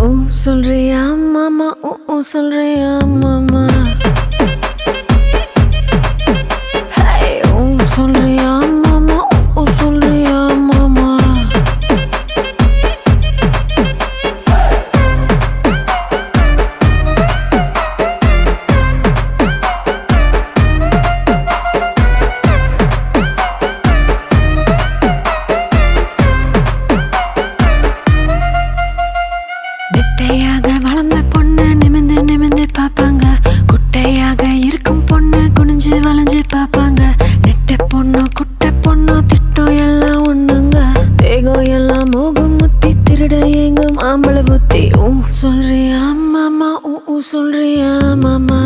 ஓ சொல்றியா மாமா, ஓ சொல்றியா மாமா. ஹே ஓ சொல்றியா மாமா, ஓ சொல்றியா மாமா. நெட்டையாக வளர்ந்த பொண்ணு நிமிந்து நிமிந்து பாப்பாங்க, குட்டையாக இருக்கும் பொண்ணு குனிஞ்சு வளைஞ்சு பாப்பாங்க. நெட்ட பொண்ணு குட்டை பொண்ணு திட்டம் எல்லாம் ஒண்ணுங்க, தேகம் எல்லாம் மோகம் முத்தி திருட எங்கும் ஆம்பளை புத்தி. ஊ சொல்றியா மாமா, ஊ சொல்றியா மாமா.